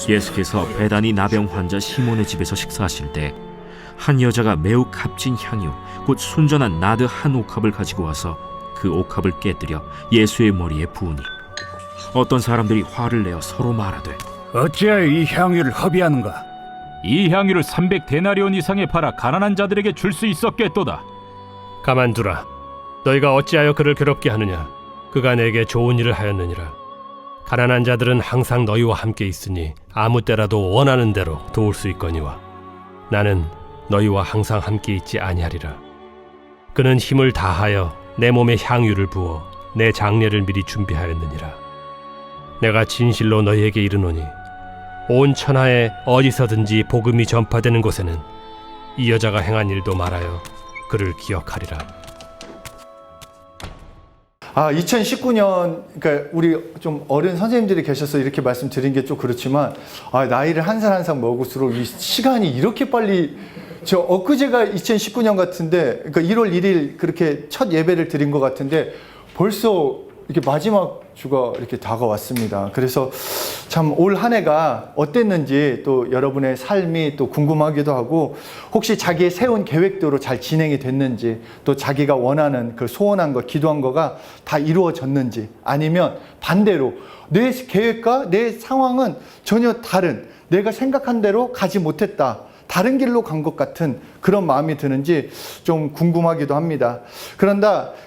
예수께서 베다니 나병 환자 시몬의 집에서 식사하실 때 한 여자가 매우 값진 향유 곧 순전한 나드 한 옥합을 가지고 와서 그 옥합을 깨뜨려 예수의 머리에 부으니 어떤 사람들이 화를 내어 서로 말하되 어찌하여 이 향유를 허비하는가? 이 향유를 300데나리온 이상에 팔아 가난한 자들에게 줄 수 있었겠도다. 가만두라. 너희가 어찌하여 그를 괴롭게 하느냐? 그가 내게 좋은 일을 하였느니라. 가난한 자들은 항상 너희와 함께 있으니 아무 때라도 원하는 대로 도울 수 있거니와 나는 너희와 항상 함께 있지 아니하리라. 그는 힘을 다하여 내 몸에 향유를 부어 내 장례를 미리 준비하였느니라. 내가 진실로 너희에게 이르노니 온 천하에 어디서든지 복음이 전파되는 곳에는 이 여자가 행한 일도 말하여 그를 기억하리라. 2019년, 그러니까 우리 좀 어른 선생님들이 계셔서 이렇게 말씀드린 게 좀 그렇지만, 나이를 한 살 한 살 먹을수록 이 시간이 이렇게 빨리, 엊그제가 2019년 같은데, 그러니까 1월 1일 그렇게 첫 예배를 드린 것 같은데, 벌써 이렇게 마지막 주가 이렇게 다가왔습니다. 그래서 참 올 한 해가 어땠는지 또 여러분의 삶이 또 궁금하기도 하고, 혹시 자기의 세운 계획대로 잘 진행이 됐는지, 또 자기가 원하는 그 소원한 거, 기도한 거가 다 이루어졌는지, 아니면 반대로 내 계획과 내 상황은 전혀 다른, 내가 생각한 대로 가지 못했다, 다른 길로 간 것 같은 그런 마음이 드는지 좀 궁금하기도 합니다.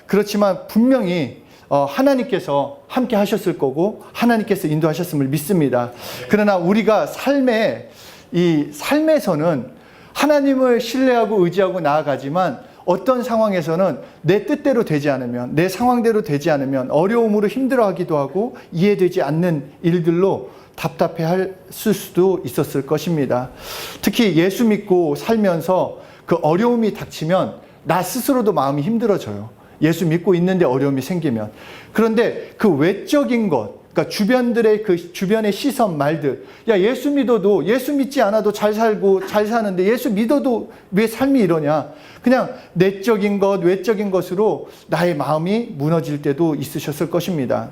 그렇지만 분명히 하나님께서 함께 하셨을 거고 하나님께서 인도하셨음을 믿습니다. 그러나 우리가 삶에서는 하나님을 신뢰하고 의지하고 나아가지만 어떤 상황에서는 내 뜻대로 되지 않으면, 내 상황대로 되지 않으면 어려움으로 힘들어하기도 하고 이해되지 않는 일들로 답답해할 수도 있었을 것입니다. 특히 예수 믿고 살면서 그 어려움이 닥치면 나 스스로도 마음이 힘들어져요. 예수 믿고 있는데 어려움이 생기면. 그런데 그 외적인 것, 그러니까 주변의 시선, 말들, 야, 예수 믿어도, 예수 믿지 않아도 잘 살고 잘 사는데 예수 믿어도 왜 삶이 이러냐? 그냥 내적인 것, 외적인 것으로 나의 마음이 무너질 때도 있으셨을 것입니다.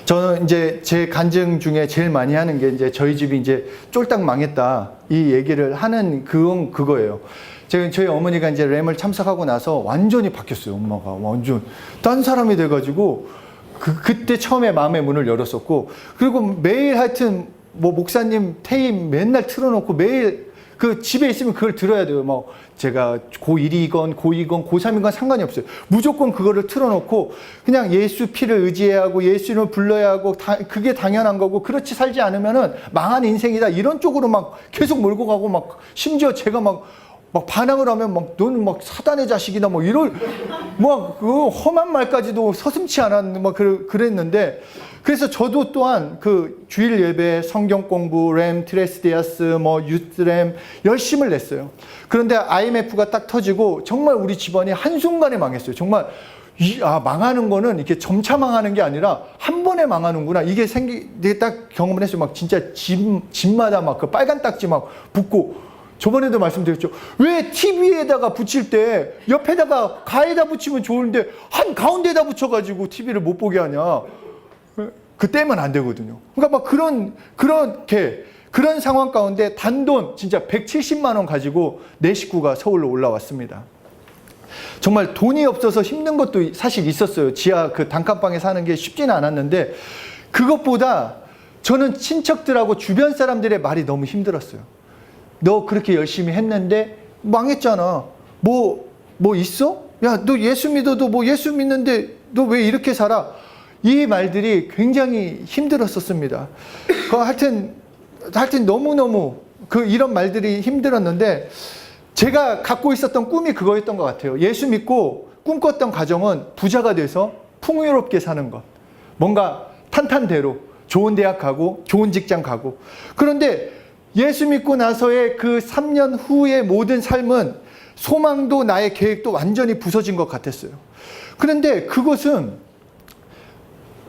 저는 이제 제 간증 중에 제일 많이 하는 게 이제 저희 집이 이제 쫄딱 망했다, 이 얘기를 하는 그거예요. 저희 어머니가 이제 램을 참석하고 나서 완전히 바뀌었어요. 엄마가 완전 딴 사람이 돼가지고 그때 처음에 마음의 문을 열었었고, 그리고 매일 하여튼 뭐 목사님 테이프 맨날 틀어놓고 매일 그 집에 있으면 그걸 들어야 돼요. 뭐 제가 고1이건 고2건 고3이건 상관이 없어요. 무조건 그거를 틀어놓고 그냥 예수 피를 의지해야 하고 예수 이름을 불러야 하고 그게 당연한 거고, 그렇지 살지 않으면은 망한 인생이다, 이런 쪽으로 막 계속 몰고 가고, 막 심지어 제가 막 반항을 하면 너는 사단의 자식이다 그 험한 말까지도 서슴지 않았는데 그랬는데, 그래서 저도 또한 그 주일 예배, 성경 공부, 램, 트레스디아스, 유스램 열심을 냈어요. 그런데 IMF가 딱 터지고 정말 우리 집안이 한순간에 망했어요. 정말 망하는 거는 이렇게 점차 망하는 게 아니라 한 번에 망하는구나, 이게 딱 경험을 했어요. 진짜 집마다 그 빨간 딱지 붙고. 저번에도 말씀드렸죠. 왜 TV에다가 붙일 때 옆에다가 가에다 붙이면 좋은데 한 가운데에다 붙여가지고 TV를 못 보게 하냐? 그때면 안 되거든요. 그러니까 그런 상황 가운데 단돈 진짜 170만 원 가지고 내 식구가 서울로 올라왔습니다. 정말 돈이 없어서 힘든 것도 사실 있었어요. 지하 그 단칸방에 사는 게 쉽지는 않았는데, 그것보다 저는 친척들하고 주변 사람들의 말이 너무 힘들었어요. 너 그렇게 열심히 했는데 망했잖아. 뭐 있어? 야, 너 예수 믿어도 예수 믿는데 너 왜 이렇게 살아? 이 말들이 굉장히 힘들었었습니다. 하여튼 너무너무 이런 말들이 힘들었는데, 제가 갖고 있었던 꿈이 그거였던 것 같아요. 예수 믿고 꿈꿨던 가정은 부자가 돼서 풍요롭게 사는 것. 뭔가 탄탄대로 좋은 대학 가고 좋은 직장 가고. 그런데 예수 믿고 나서의 그 3년 후의 모든 삶은 소망도 나의 계획도 완전히 부서진 것 같았어요. 그런데 그것은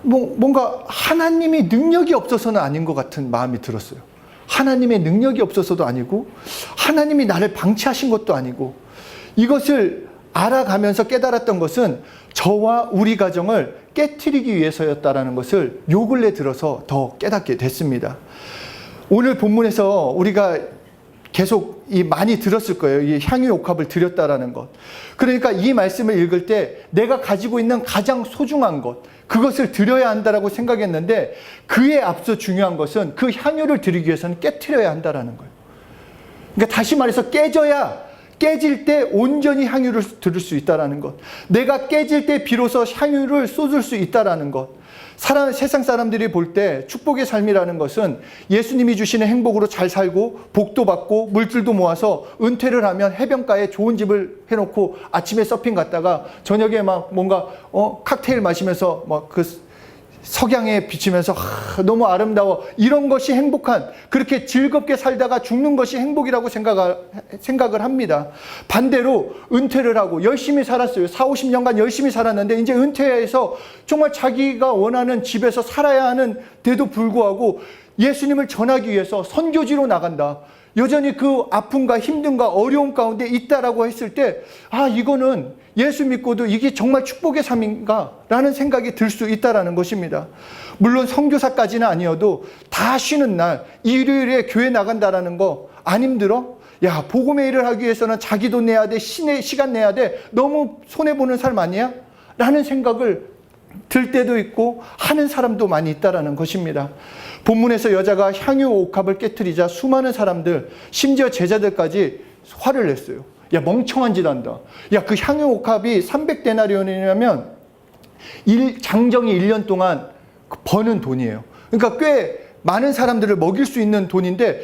뭔가 하나님의 능력이 없어서는 아닌 것 같은 마음이 들었어요. 하나님의 능력이 없어서도 아니고 하나님이 나를 방치하신 것도 아니고, 이것을 알아가면서 깨달았던 것은 저와 우리 가정을 깨트리기 위해서였다라는 것을 요 근래 들어서 더 깨닫게 됐습니다. 오늘 본문에서 우리가 계속 많이 들었을 거예요. 이 향유 옥합을 드렸다라는 것. 그러니까 이 말씀을 읽을 때 내가 가지고 있는 가장 소중한 것, 그것을 드려야 한다라고 생각했는데 그에 앞서 중요한 것은 그 향유를 드리기 위해서는 깨트려야 한다라는 거예요. 그러니까 다시 말해서 깨질 때 온전히 향유를 들을 수 있다라는 것. 내가 깨질 때 비로소 향유를 쏟을 수 있다라는 것. 세상 사람들이 볼 때 축복의 삶이라는 것은 예수님이 주시는 행복으로 잘 살고 복도 받고 물질도 모아서 은퇴를 하면 해변가에 좋은 집을 해놓고 아침에 서핑 갔다가 저녁에 막 뭔가 칵테일 마시면서 막 그 석양에 비치면서 너무 아름다워, 이런 것이 행복한, 그렇게 즐겁게 살다가 죽는 것이 행복이라고 생각을 합니다. 반대로 은퇴를 하고 열심히 살았어요. 40-50년간 열심히 살았는데 이제 은퇴해서 정말 자기가 원하는 집에서 살아야 하는 데도 불구하고 예수님을 전하기 위해서 선교지로 나간다. 여전히 그 아픔과 힘듦과 어려움 가운데 있다라고 했을 때 이거는 예수 믿고도 이게 정말 축복의 삶인가? 라는 생각이 들 수 있다라는 것입니다. 물론 선교사까지는 아니어도 다 쉬는 날 일요일에 교회 나간다라는 거 안 힘들어? 야, 복음의 일을 하기 위해서는 자기 돈 내야 돼, 시간 내야 돼, 너무 손해보는 삶 아니야? 라는 생각을 들 때도 있고 하는 사람도 많이 있다라는 것입니다. 본문에서 여자가 향유 옥합을 깨트리자 수많은 사람들, 심지어 제자들까지 화를 냈어요. 야, 멍청한 짓 한다. 야, 그 향유 옥합이 300데나리온이면 장정이 1년 동안 버는 돈이에요. 그러니까 꽤 많은 사람들을 먹일 수 있는 돈인데,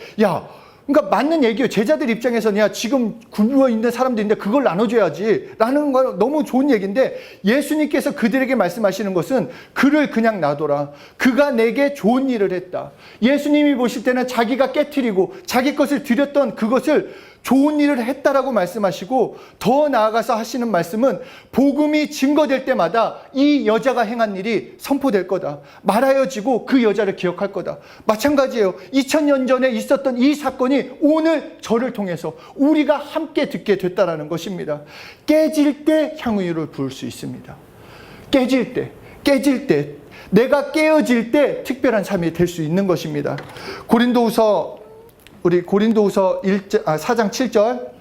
그러니까 맞는 얘기예요. 제자들 입장에서는 야, 지금 굶어 있는 사람들인데 그걸 나눠줘야지 라는 건 너무 좋은 얘기인데, 예수님께서 그들에게 말씀하시는 것은 그를 그냥 놔둬라. 그가 내게 좋은 일을 했다. 예수님이 보실 때는 자기가 깨트리고 자기 것을 드렸던 그것을 좋은 일을 했다라고 말씀하시고, 더 나아가서 하시는 말씀은 복음이 증거될 때마다 이 여자가 행한 일이 선포될 거다. 말하여지고 그 여자를 기억할 거다. 마찬가지예요. 2000년 전에 있었던 이 사건이 오늘 저를 통해서 우리가 함께 듣게 됐다라는 것입니다. 깨질 때 향유를 부을 수 있습니다. 깨질 때, 내가 깨어질 때 특별한 삶이 될 수 있는 것입니다. 고린도후서 4장 7절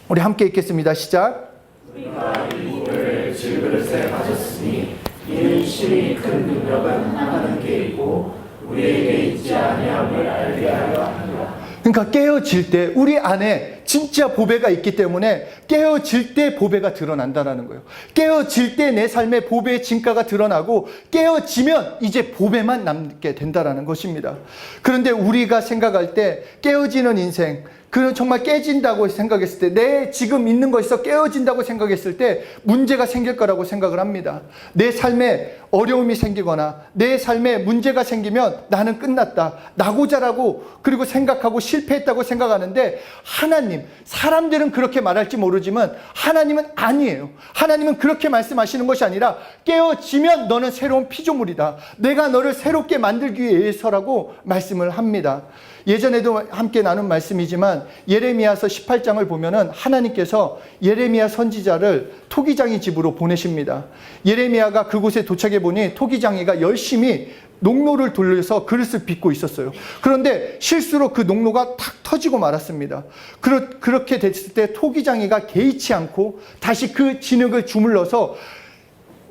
우리 함께 읽겠습니다. 시작. 우리가 이 물을 질그릇에 가졌으니 이는 심히 큰 능력은 하나님께 있고 우리에게 있지 아니함을 알게 하려 함이라. 그러니까 깨어질 때 우리 안에 진짜 보배가 있기 때문에 깨어질 때 보배가 드러난다는 거예요. 깨어질 때 내 삶의 보배의 진가가 드러나고 깨어지면 이제 보배만 남게 된다는 것입니다. 그런데 우리가 생각할 때 깨어지는 인생, 그는 정말 깨진다고 생각했을 때, 내 지금 있는 것에서 깨어진다고 생각했을 때 문제가 생길 거라고 생각을 합니다. 내 삶에 어려움이 생기거나 내 삶에 문제가 생기면 나는 끝났다, 나고자라고 그리고 생각하고 실패했다고 생각하는데, 하나님, 사람들은 그렇게 말할지 모르지만 하나님은 아니에요. 하나님은 그렇게 말씀하시는 것이 아니라 깨어지면 너는 새로운 피조물이다. 내가 너를 새롭게 만들기 위해서라고 말씀을 합니다. 예전에도 함께 나눈 말씀이지만 예레미야서 18장을 보면은 하나님께서 예레미야 선지자를 토기장이 집으로 보내십니다. 예레미야가 그곳에 도착해 보니 토기장이가 열심히 농로를 돌려서 그릇을 빚고 있었어요. 그런데 실수로 그 농로가 탁 터지고 말았습니다. 그렇게 됐을 때 토기장이가 개의치 않고 다시 그 진흙을 주물러서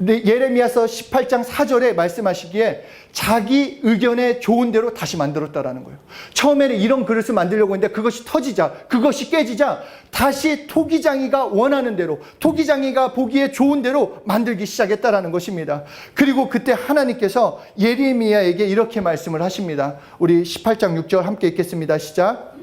예레미야서 18장 4절에 말씀하시기에 자기 의견에 좋은 대로 다시 만들었다라는 거예요. 처음에는 이런 그릇을 만들려고 했는데 그것이 터지자, 그것이 깨지자 다시 토기장이가 원하는 대로, 토기장이가 보기에 좋은 대로 만들기 시작했다라는 것입니다. 그리고 그때 하나님께서 예레미야에게 이렇게 말씀을 하십니다. 우리 18장 6절 함께 읽겠습니다. 시작.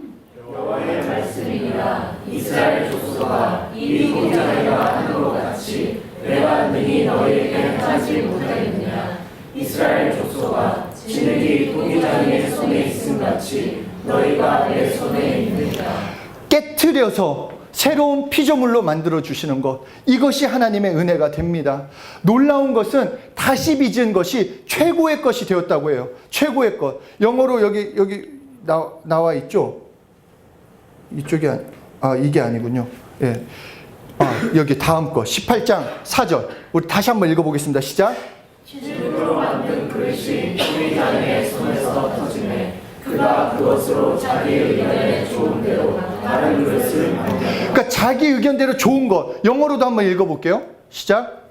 여호와의 말씀이니라. 이스라엘 족속아, 이 토기장이가 하는 것 같이 내가 능히 너희에게 하지 못하겠느냐. 이스라엘 족속아, 진흙이 토기장이의 손에 있음같이 너희가 내 손에 있느니라. 깨트려서 새로운 피조물로 만들어 주시는 것, 이것이 하나님의 은혜가 됩니다. 놀라운 것은 다시 빚은 것이 최고의 것이 되었다고 해요. 최고의 것. 영어로 여기 나와 있죠. 이쪽이 이게 아니군요. 예. 여기 다음 거 18장 4절 우리 다시 한번 읽어보겠습니다. 시작. 진흙으로 만든 그릇이 토기장이의 손에서 터지매 그가 그것을 것으로 자기 의견에 좋은 대로 다른 그릇을 만들어. 그러니까 자기 의견대로 좋은 것. 영어로도 한번 읽어볼게요. 시작.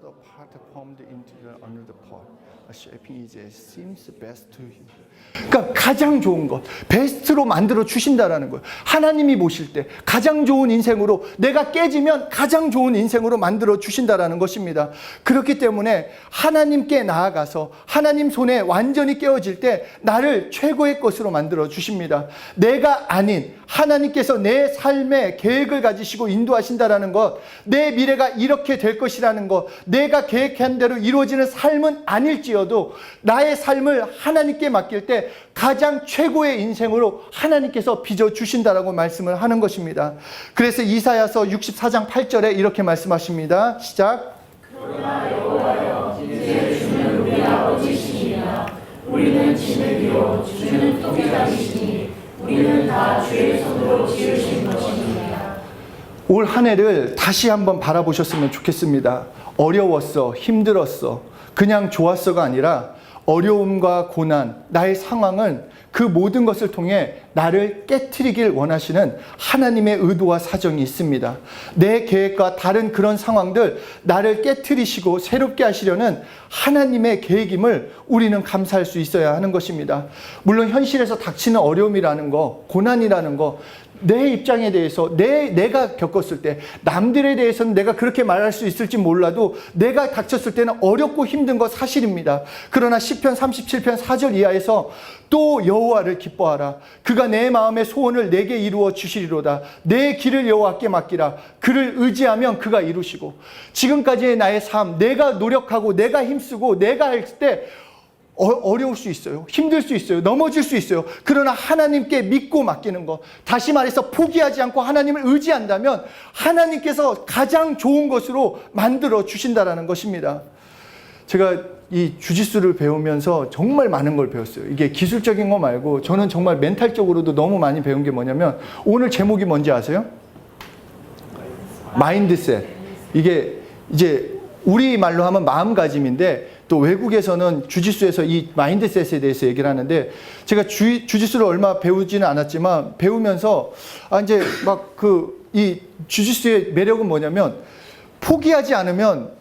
So the part formed into the another part, shaping it as seems best to him. 그러니까 가장 좋은 것, 베스트로 만들어 주신다라는 거예요. 하나님이 보실 때 가장 좋은 인생으로, 내가 깨지면 가장 좋은 인생으로 만들어 주신다라는 것입니다. 그렇기 때문에 하나님께 나아가서 하나님 손에 완전히 깨어질 때 나를 최고의 것으로 만들어 주십니다. 내가 아닌 하나님께서 내 삶의 계획을 가지시고 인도하신다라는 것, 내 미래가 이렇게 될 것이라는 것, 내가 계획한 대로 이루어지는 삶은 아닐지어도 나의 삶을 하나님께 맡길 때 가장 최고의 인생으로 하나님께서 빚어주신다라고 말씀을 하는 것입니다. 그래서 이사야서 64장 8절에 이렇게 말씀하십니다. 시작. 그러나 여호와여 이제 주는 우리 아버지시니라. 우리는 진흙이요 주는 토기장이시니 우리는 다 주의 손으로 지으신 것입니다. 올 한 해를 다시 한번 바라보셨으면 좋겠습니다. 어려웠어, 힘들었어, 그냥 좋았어가 아니라 어려움과 고난, 나의 상황은 그 모든 것을 통해 나를 깨트리길 원하시는 하나님의 의도와 사정이 있습니다. 내 계획과 다른 그런 상황들, 나를 깨트리시고 새롭게 하시려는 하나님의 계획임을 우리는 감사할 수 있어야 하는 것입니다. 물론 현실에서 닥치는 어려움이라는 거, 고난이라는 거, 내 입장에 대해서 내가 겪었을 때, 남들에 대해서는 내가 그렇게 말할 수 있을지 몰라도 내가 닥쳤을 때는 어렵고 힘든 거 사실입니다. 그러나 시편 37편 4절 이하에서 또 여호와를 기뻐하라. 그가 내 마음의 소원을 내게 이루어 주시리로다. 내 길을 여호와께 맡기라. 그를 의지하면 그가 이루시고. 지금까지의 나의 삶, 내가 노력하고 내가 힘쓰고 내가 할 때 어려울 수 있어요. 힘들 수 있어요. 넘어질 수 있어요. 그러나 하나님께 믿고 맡기는 것. 다시 말해서 포기하지 않고 하나님을 의지한다면 하나님께서 가장 좋은 것으로 만들어 주신다라는 것입니다. 제가 이 주짓수를 배우면서 정말 많은 걸 배웠어요. 이게 기술적인 거 말고 저는 정말 멘탈적으로도 너무 많이 배운 게 뭐냐면, 오늘 제목이 뭔지 아세요? 마인드셋. 이게 이제 우리말로 하면 마음가짐인데, 또 외국에서는 주짓수에서 이 마인드셋에 대해서 얘기를 하는데, 제가 주짓수를 얼마 배우지는 않았지만 배우면서 이제 막 이 주짓수의 매력은 뭐냐면, 포기하지 않으면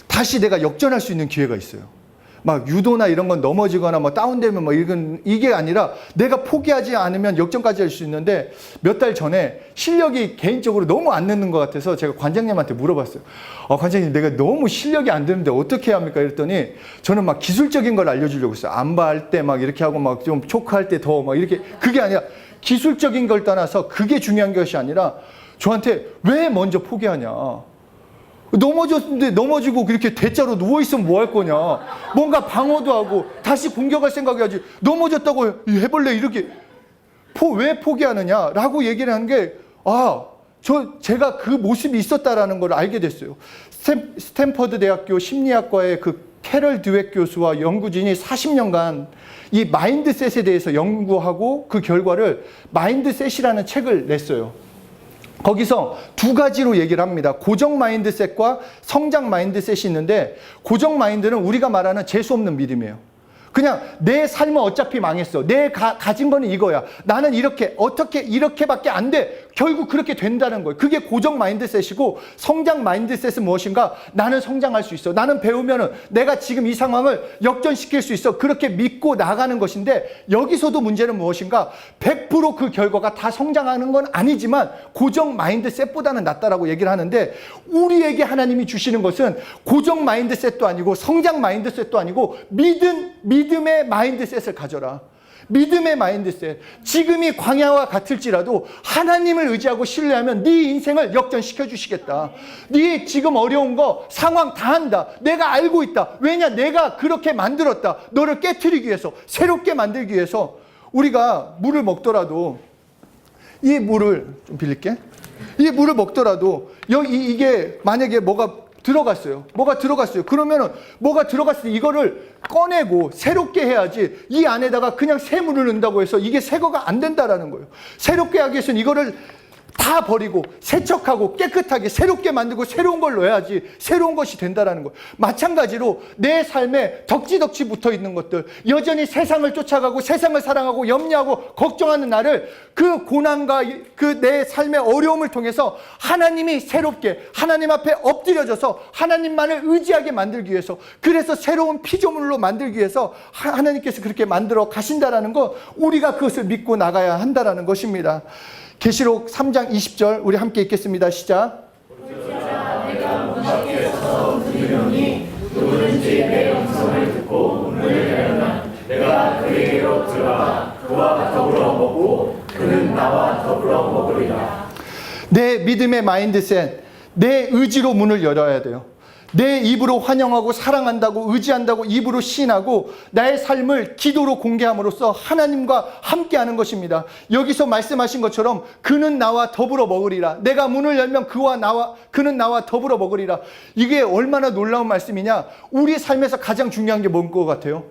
다시 내가 역전할 수 있는 기회가 있어요. 막 유도나 이런 건 넘어지거나 뭐 다운되면 뭐 이게 아니라 내가 포기하지 않으면 역전까지 할 수 있는데, 몇 달 전에 실력이 개인적으로 너무 안 느는 것 같아서 제가 관장님한테 물어봤어요. 관장님, 내가 너무 실력이 안 되는데 어떻게 해야 합니까? 이랬더니 저는 막 기술적인 걸 알려주려고 했어요. 안바할 때 막 이렇게 하고 막 좀 초크할 때 더 막 이렇게. 그게 아니라 기술적인 걸 떠나서 그게 중요한 것이 아니라 저한테 왜 먼저 포기하냐. 넘어졌는데 넘어지고 그렇게 대자로 누워있으면 뭐 할 거냐. 뭔가 방어도 하고 다시 공격할 생각해야지. 넘어졌다고 해볼래 이렇게 왜 포기하느냐 라고 얘기를 하는 게, 제가 그 모습이 있었다라는 걸 알게 됐어요. 스탠퍼드 대학교 심리학과의 그 캐럴 드웻 교수와 연구진이 40년간 이 마인드셋에 대해서 연구하고 그 결과를 마인드셋이라는 책을 냈어요. 거기서 두 가지로 얘기를 합니다. 고정 마인드셋과 성장 마인드셋이 있는데, 고정 마인드는 우리가 말하는 재수없는 믿음이에요. 그냥 내 삶은 어차피 망했어. 내 가진 거는 이거야. 나는 어떻게 이렇게밖에 안 돼. 결국 그렇게 된다는 거예요. 그게 고정 마인드셋이고, 성장 마인드셋은 무엇인가? 나는 성장할 수 있어. 나는 배우면은 내가 지금 이 상황을 역전시킬 수 있어. 그렇게 믿고 나가는 것인데, 여기서도 문제는 무엇인가? 100% 그 결과가 다 성장하는 건 아니지만 고정 마인드셋보다는 낫다라고 얘기를 하는데, 우리에게 하나님이 주시는 것은 고정 마인드셋도 아니고 성장 마인드셋도 아니고 믿음의 마인드셋을 가져라. 믿음의 마인드셋. 지금이 광야와 같을지라도 하나님을 의지하고 신뢰하면 네 인생을 역전시켜 주시겠다. 네 지금 어려운 거 상황 다 한다. 내가 알고 있다. 왜냐? 내가 그렇게 만들었다. 너를 깨트리기 위해서, 새롭게 만들기 위해서. 우리가 물을 먹더라도, 이 물을 좀 빌릴게. 이 물을 먹더라도 이게 만약에 뭐가 들어갔어요. 그러면은 뭐가 들어갔을 때 이거를 꺼내고 새롭게 해야지, 이 안에다가 그냥 새 물을 넣는다고 해서 이게 새거가 안 된다라는 거예요. 새롭게 하기 위해서는 이거를 다 버리고 세척하고 깨끗하게 새롭게 만들고 새로운 걸 넣어야지 새로운 것이 된다라는 거예요. 마찬가지로 내 삶에 덕지덕지 붙어 있는 것들, 여전히 세상을 쫓아가고 세상을 사랑하고 염려하고 걱정하는 나를 그 고난과 그 내 삶의 어려움을 통해서 하나님이 새롭게 하나님 앞에 엎드려져서 하나님만을 의지하게 만들기 위해서, 그래서 새로운 피조물로 만들기 위해서 하나님께서 그렇게 만들어 가신다라는 거, 우리가 그것을 믿고 나가야 한다라는 것입니다. 계시록 3장 20절 우리 함께 읽겠습니다. 시작. 내가 문 밖에 서서 부르노니 누구든지 내 음성을 듣고 문을 열면 내가 그에게로 들어가 그와 더불어 먹고 그는 나와 더불어 먹으리라. 내 믿음의 마인드셋, 내 의지로 문을 열어야 돼요. 내 입으로 환영하고 사랑한다고 의지한다고 입으로 시인하고 나의 삶을 기도로 공개함으로써 하나님과 함께하는 것입니다. 여기서 말씀하신 것처럼 그는 나와 더불어 먹으리라. 내가 문을 열면 그는 나와 더불어 먹으리라. 이게 얼마나 놀라운 말씀이냐. 우리 삶에서 가장 중요한 게 뭔 것 같아요?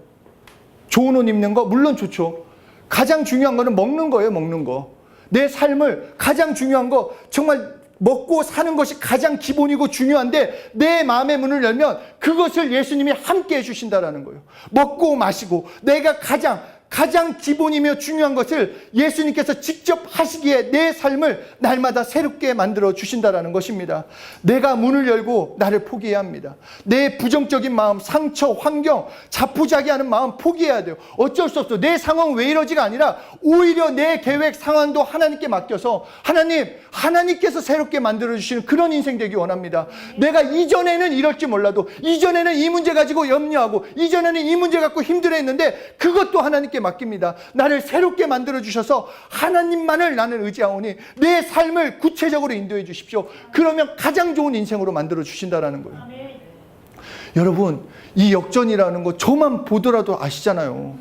좋은 옷 입는 거 물론 좋죠. 가장 중요한 거는 먹는 거예요. 먹는 거. 내 삶을 가장 중요한 거, 정말 먹고 사는 것이 가장 기본이고 중요한데 내 마음의 문을 열면 그것을 예수님이 함께 해주신다라는 거예요. 먹고 마시고 내가 가장 기본이며 중요한 것을 예수님께서 직접 하시기에 내 삶을 날마다 새롭게 만들어 주신다라는 것입니다. 내가 문을 열고 나를 포기해야 합니다. 내 부정적인 마음, 상처, 환경, 자포자기하는 마음 포기해야 돼요. 어쩔 수 없어. 내 상황 왜 이러지가 아니라 오히려 내 계획, 상황도 하나님께 맡겨서 하나님께서 새롭게 만들어 주시는 그런 인생 되기 원합니다. 내가 이전에는 이럴지 몰라도, 이전에는 이 문제 가지고 염려하고, 이전에는 이 문제 갖고 힘들어했는데 그것도 하나님께 맡깁니다. 나를 새롭게 만들어 주셔서 하나님만을 나는 의지하오니 내 삶을 구체적으로 인도해 주십시오. 그러면 가장 좋은 인생으로 만들어 주신다라는 거예요. 여러분, 이 역전이라는 거 저만 보더라도 아시잖아요.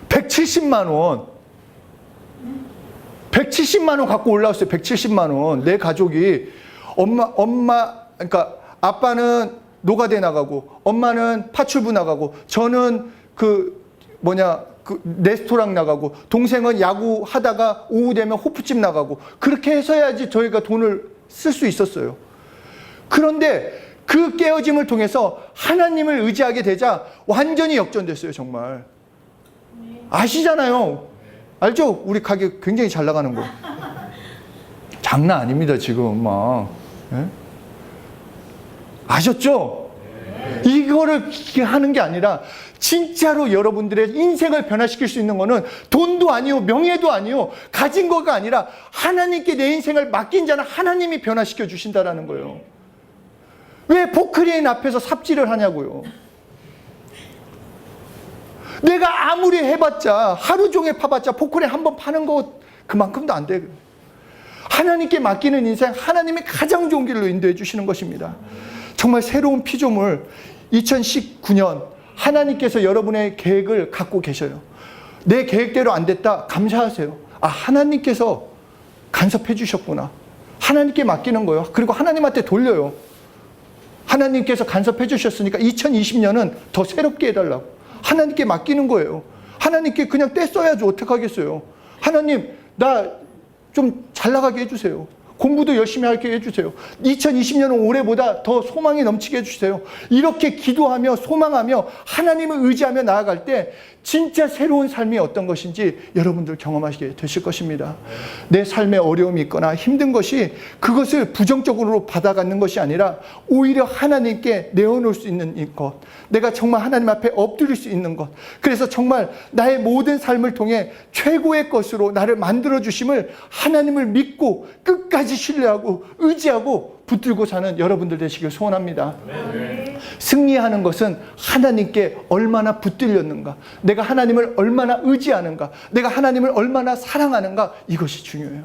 170만 원. 170만 원 갖고 올라왔어요. 170만 원. 내 가족이 그러니까 아빠는 노가대 나가고, 엄마는 파출부 나가고, 저는 레스토랑 나가고, 동생은 야구 하다가 오후 되면 호프집 나가고, 그렇게 해서야지 저희가 돈을 쓸 수 있었어요. 그런데 그 깨어짐을 통해서 하나님을 의지하게 되자 완전히 역전됐어요. 정말 아시잖아요. 알죠? 우리 가게 굉장히 잘 나가는 거. 장난 아닙니다 지금 막. 예? 아셨죠? 이거를 하는 게 아니라 진짜로 여러분들의 인생을 변화시킬 수 있는 거는 돈도 아니요, 명예도 아니요, 가진 거가 아니라 하나님께 내 인생을 맡긴 자는 하나님이 변화시켜 주신다라는 거예요. 왜 포크레인 앞에서 삽질을 하냐고요. 내가 아무리 해봤자, 하루 종일 파봤자 포크레인 한 번 파는 거 그만큼도 안 돼. 하나님께 맡기는 인생, 하나님이 가장 좋은 길로 인도해 주시는 것입니다. 정말 새로운 피조물, 2019년 하나님께서 여러분의 계획을 갖고 계셔요. 내 계획대로 안 됐다, 감사하세요. 아, 하나님께서 간섭해 주셨구나. 하나님께 맡기는 거예요. 그리고 하나님한테 돌려요. 하나님께서 간섭해 주셨으니까 2020년은 더 새롭게 해달라고. 하나님께 맡기는 거예요. 하나님께 그냥 떼써야지 어떡하겠어요. 하나님, 나 좀 잘 나가게 해주세요. 공부도 열심히 하게 해주세요. 2020년은 올해보다 더 소망이 넘치게 해주세요. 이렇게 기도하며 소망하며 하나님을 의지하며 나아갈 때 진짜 새로운 삶이 어떤 것인지 여러분들 경험하시게 되실 것입니다. 내 삶에 어려움이 있거나 힘든 것이 그것을 부정적으로 받아가는 것이 아니라 오히려 하나님께 내어놓을 수 있는 것, 내가 정말 하나님 앞에 엎드릴 수 있는 것, 그래서 정말 나의 모든 삶을 통해 최고의 것으로 나를 만들어주심을 하나님을 믿고 끝까지 신뢰하고 의지하고 붙들고 사는 여러분들 되시길 소원합니다. 승리하는 것은 하나님께 얼마나 붙들렸는가, 내가 하나님을 얼마나 의지하는가, 내가 하나님을 얼마나 사랑하는가, 이것이 중요해요.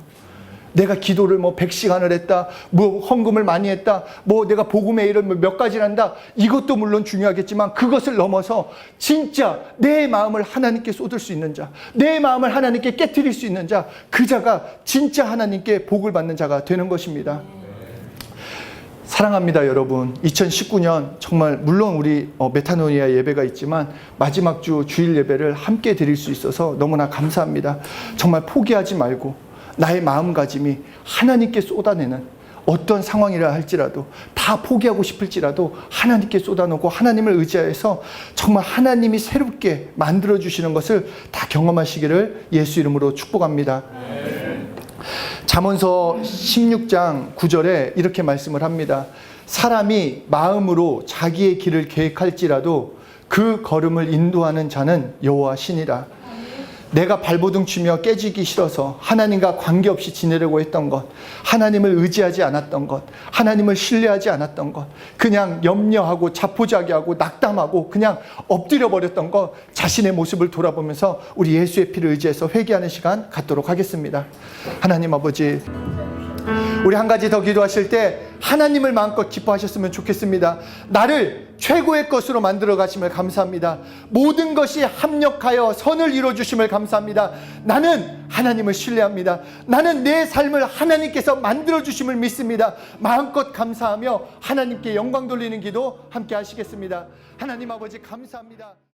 내가 기도를 100시간을 했다, 헌금을 많이 했다, 내가 복음의 일을 몇 가지를 한다, 이것도 물론 중요하겠지만 그것을 넘어서 진짜 내 마음을 하나님께 쏟을 수 있는 자, 내 마음을 하나님께 깨트릴 수 있는 자, 그 자가 진짜 하나님께 복을 받는 자가 되는 것입니다. 사랑합니다 여러분. 2019년 정말 물론 우리 메타노니아 예배가 있지만 마지막 주 주일 예배를 함께 드릴 수 있어서 너무나 감사합니다. 정말 포기하지 말고 나의 마음가짐이 하나님께 쏟아내는 어떤 상황이라 할지라도 다 포기하고 싶을지라도 하나님께 쏟아놓고 하나님을 의지해서 정말 하나님이 새롭게 만들어주시는 것을 다 경험하시기를 예수 이름으로 축복합니다. 잠언서 16장 9절에 이렇게 말씀을 합니다. 사람이 마음으로 자기의 길을 계획할지라도 그 걸음을 인도하는 자는 여호와 신이라. 내가 발버둥 치며 깨지기 싫어서 하나님과 관계없이 지내려고 했던 것, 하나님을 의지하지 않았던 것, 하나님을 신뢰하지 않았던 것, 그냥 염려하고 자포자기하고 낙담하고 그냥 엎드려 버렸던 것, 자신의 모습을 돌아보면서 우리 예수의 피를 의지해서 회개하는 시간 갖도록 하겠습니다. 하나님 아버지, 우리 한 가지 더 기도하실 때 하나님을 마음껏 기뻐하셨으면 좋겠습니다. 나를 최고의 것으로 만들어 가심을 감사합니다. 모든 것이 합력하여 선을 이루어 주심을 감사합니다. 나는 하나님을 신뢰합니다. 나는 내 삶을 하나님께서 만들어 주심을 믿습니다. 마음껏 감사하며 하나님께 영광 돌리는 기도 함께 하시겠습니다. 하나님 아버지 감사합니다.